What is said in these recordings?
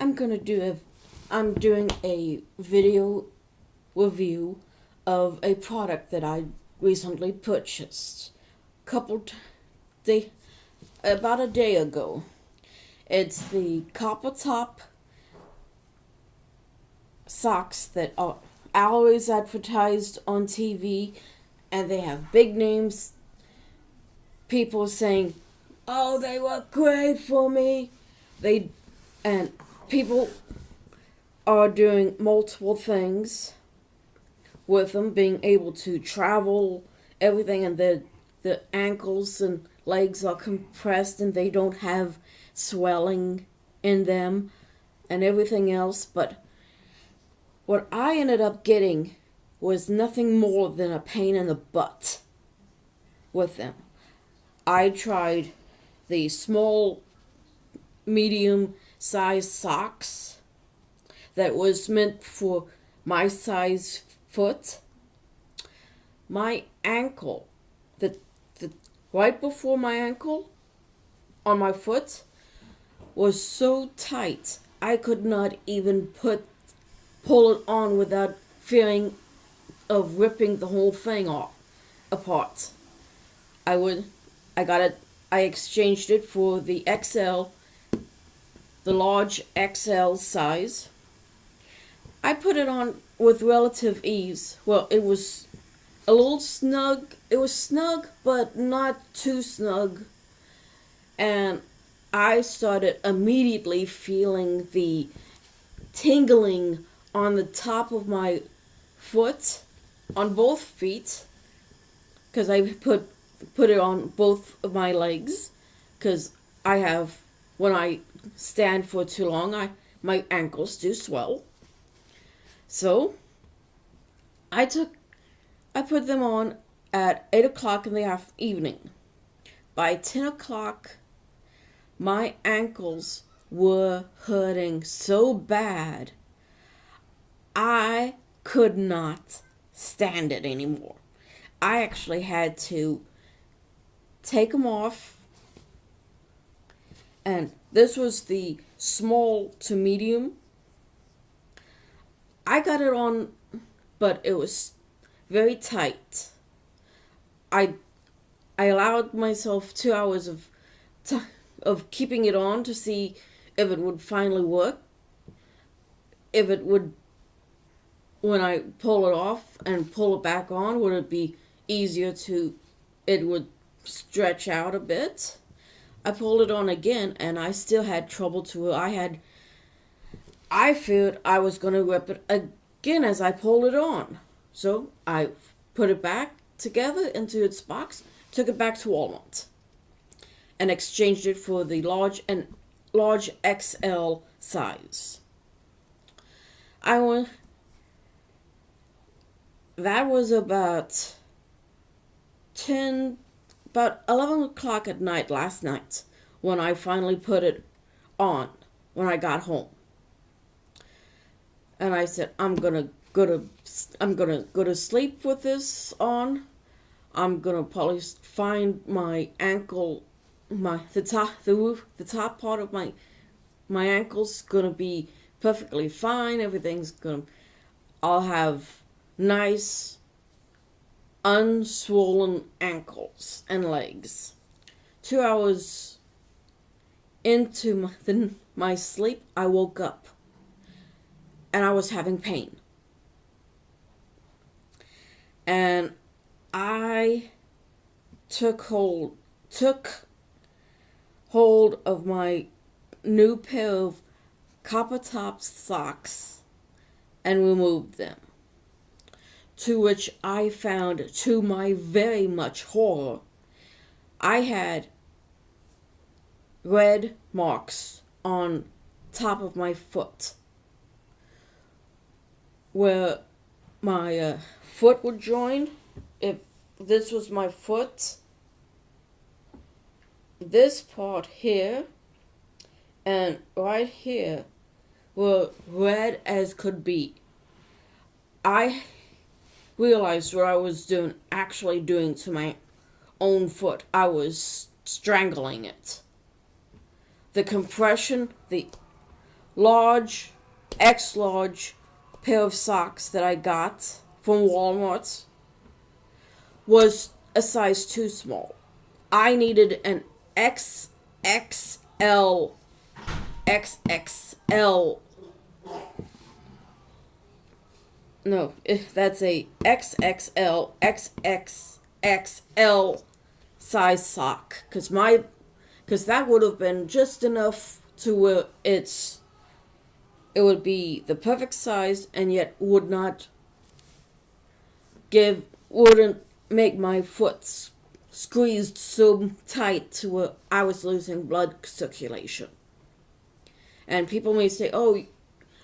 I'm doing a video review of a product that I recently purchased. Day, about a day ago. It's the Copper Top socks that are always advertised on TV, and they have big names. People saying, "Oh, they were great for me." And people are doing multiple things with them, being able to travel, everything, and the ankles and legs are compressed and they don't have swelling in them and everything else. But what I ended up getting was nothing more than a pain in the butt with them. I tried the small, medium size socks that was meant for my size foot. My ankle, the right before my ankle on my foot was so tight I could not even pull it on without fearing of ripping the whole thing apart. I exchanged it for the large XL size. I put it on with relative ease. Well, it was a little snug. It was snug, but not too snug. And I started immediately feeling the tingling on the top of my foot, on both feet, because I put it on both of my legs, because when I stand for too long, my ankles do swell. So I put them on at 8 o'clock in the evening. By 10 o'clock, my ankles were hurting so bad, I could not stand it anymore. I actually had to take them off. And this was the small to medium. I got it on, but it was very tight. I allowed myself 2 hours of keeping it on to see if it would finally work. If it would, when I pull it off and pull it back on, would it be easier it would stretch out a bit. I pulled it on again and I still had trouble I feared I was going to rip it again as I pulled it on. So I put it back together into its box, took it back to Walmart, and exchanged it for the large XL size. That was about 11 o'clock at night last night when I finally put it on when I got home. And I said, I'm gonna go to sleep with this on. I'm gonna probably find my ankle, the top part of my ankle's gonna be perfectly fine. I'll have nice unswollen ankles and legs. 2 hours into my sleep, I woke up and I was having pain. And I took hold of my new pair of Copper Top socks and removed them. To which I found, to my very much horror, I had red marks on top of my foot where my foot would join. If this was my foot, this part here and right here were red as could be. I realized what I was actually doing to my own foot. I was strangling it. The compression, large, X large pair of socks that I got from Walmart was a size too small. I needed an XXL, XXL. No, that's a XXL, XXXL size sock. Because that would have been just enough to where it would be the perfect size and yet wouldn't make my foot squeezed so tight to where I was losing blood circulation. And people may say, oh,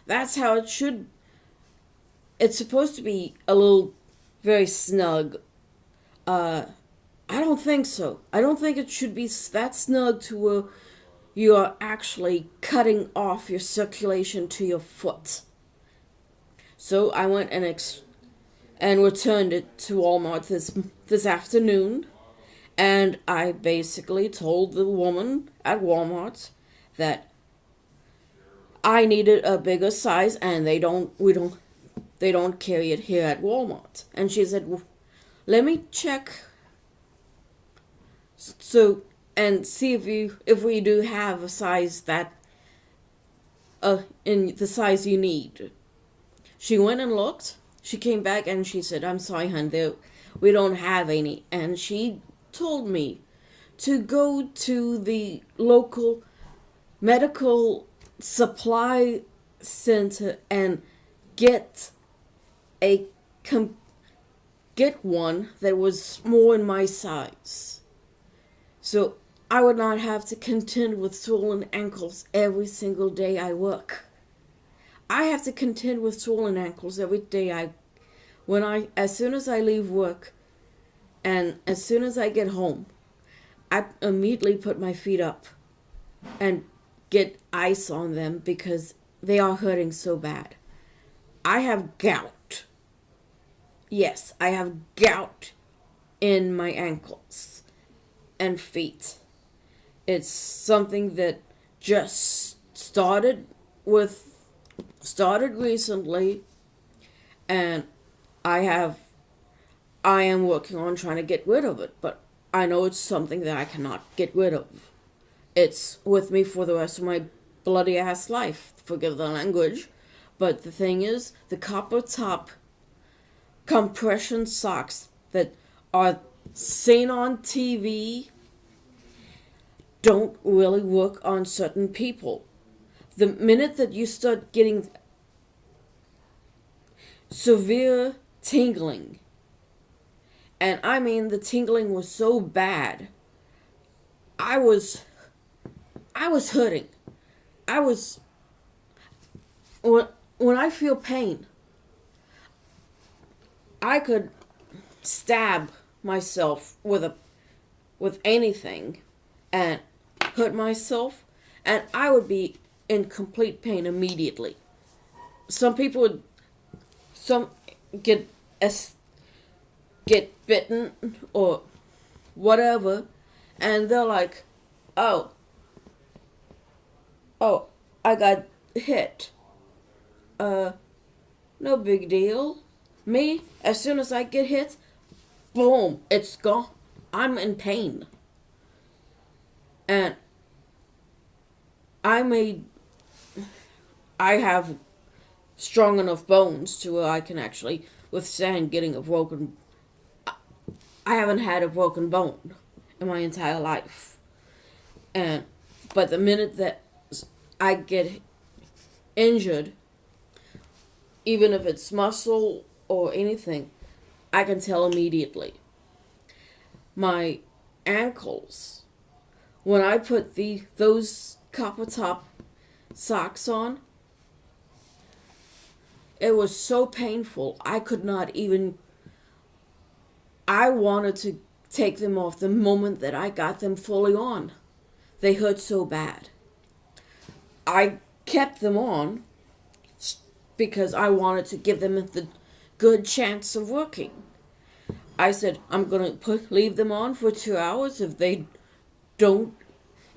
that's how it should. It's supposed to be a little very snug. I don't think so. I don't think it should be that snug to where you are actually cutting off your circulation to your foot. So I went and returned it to Walmart this afternoon, and I basically told the woman at Walmart that I needed a bigger size, and they don't carry it here at Walmart. And she said, well, let me check and see if we do have a size that in the size you need. She went and looked. She came back and she said, I'm sorry, hon, we don't have any. And she told me to go to the local medical supply center and get one that was more in my size. So I would not have to contend with swollen ankles every single day I work. I have to contend with swollen ankles every day as soon as I leave work and as soon as I get home, I immediately put my feet up and get ice on them because they are hurting so bad. I have gout. Yes, I have gout in my ankles and feet. It's something that just started recently, and I am working on trying to get rid of it, but I know it's something that I cannot get rid of. It's with me for the rest of my bloody ass life, forgive the language. But the thing is, the copper top compression socks that are seen on TV don't really work on certain people. The minute that you start getting severe tingling, and I mean the tingling was so bad, I was hurting. When I feel pain, I could stab myself with anything and hurt myself, and I would be in complete pain immediately. Some people get bitten or whatever, and they're like, oh, I got hit. No big deal. Me, as soon as I get hit, boom, it's gone. I'm in pain. And I have strong enough bones to where I can actually withstand getting a broken. I haven't had a broken bone in my entire life. But the minute that I get injured, even if it's muscle or anything, I can tell immediately. My ankles, when I put those copper top socks on, it was so painful. I could not even. I wanted to take them off the moment that I got them fully on. They hurt so bad. I kept them on because I wanted to give them the good chance of working. I said, I'm going to leave them on for 2 hours. If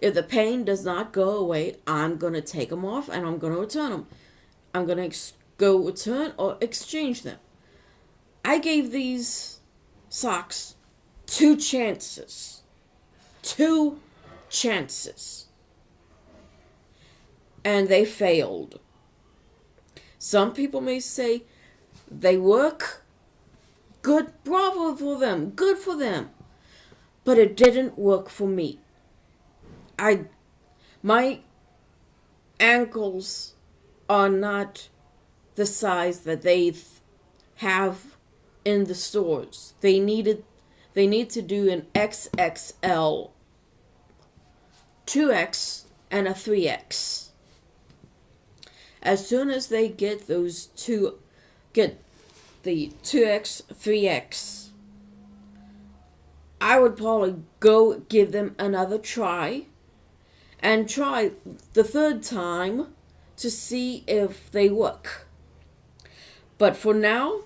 If the pain does not go away, I'm going to take them off and I'm going to return them. I'm going to go return or exchange them. I gave these socks 2 chances. 2 chances. And they failed. Some people may say they work. Good, bravo for them. Good for them. But it didn't work for me. My ankles are not the size that they have in the stores. They need to do an XXL, 2X, and a 3X. As soon as they get the 2X, 3X, I would probably go give them another try and try the 3rd time to see if they work. But for now,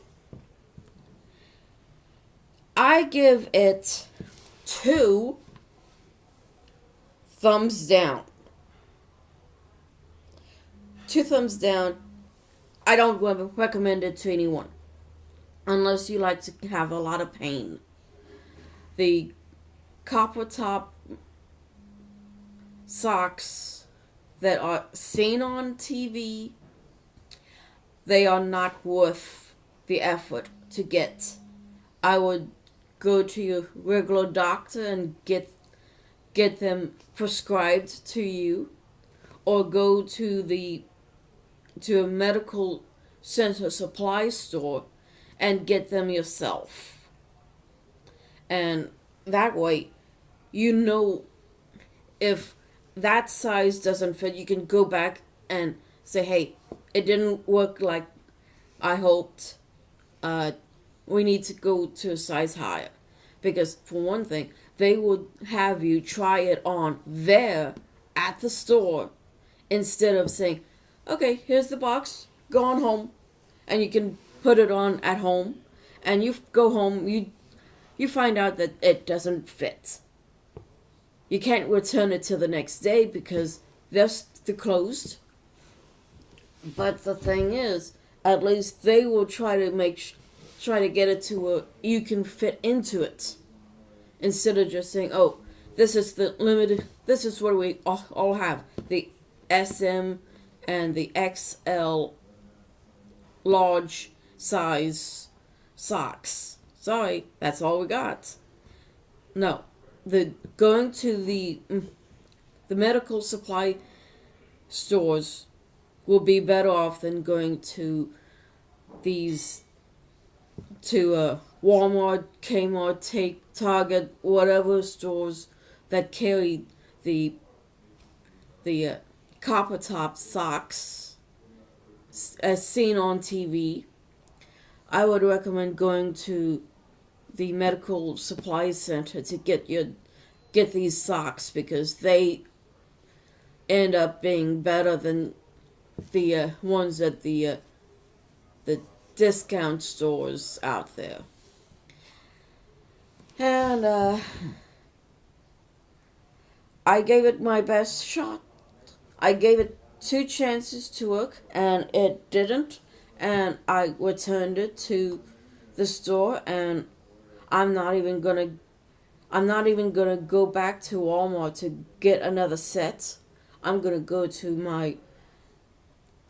I give it 2 thumbs down. 2 thumbs down. I don't recommend it to anyone unless you like to have a lot of pain. The copper top socks that are seen on TV, they are not worth the effort to get. I would go to your regular doctor and get them prescribed to you, or go to a medical center supply store and get them yourself. And that way, you know, if that size doesn't fit, you can go back and say, hey, it didn't work like I hoped. We need to go to a size higher. Because, for one thing, they would have you try it on there at the store instead of saying, okay, here's the box, go on home. And you can put it on at home. And you go home, you find out that it doesn't fit. You can't return it till the next day because they're closed. But the thing is, at least they will try to get it to where you can fit into it, instead of just saying, oh, this is the limited, this is what we all have, the SM and the XL large size socks. Sorry, that's all we got. No, going to the medical supply stores will be better off than going to Walmart, Kmart, Target, whatever stores that carry the copper top socks as seen on TV. I would recommend going to the medical supply center to get these socks, because they end up being better than the ones at the discount stores out there. And I gave it my best shot. I gave it 2 chances to work, and it didn't. And I returned it to the store, and I'm not even gonna go back to Walmart to get another set. I'm gonna go to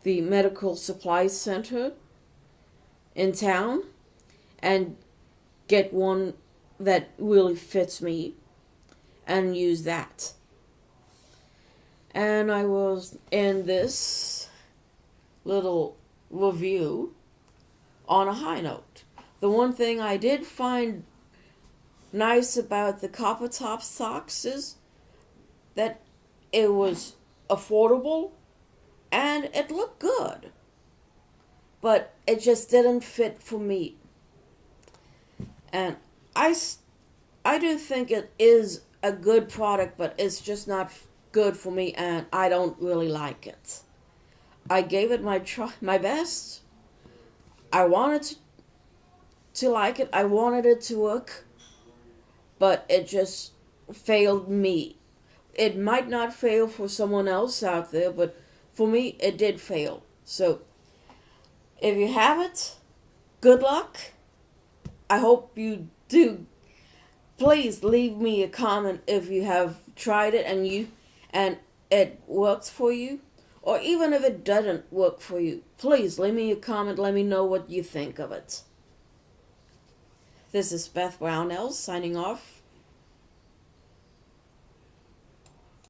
the medical supply center in town and get one that really fits me and use that. And I will end this little review on a high note. The one thing I did find nice about the copper top socks is that it was affordable and it looked good, but it just didn't fit for me. And I do think it is a good product, but it's just not good for me, and I don't really like it. I gave it my best. I wanted to like it. I wanted it to work, but it just failed me. it might not fail for someone else out there, but for me, it did fail. So, if you have it, good luck. I hope you do. Please leave me a comment if you have tried it and it works for you, or even if it doesn't work for you. Please leave me a comment. Let me know what you think of it. This is Beth Brownell signing off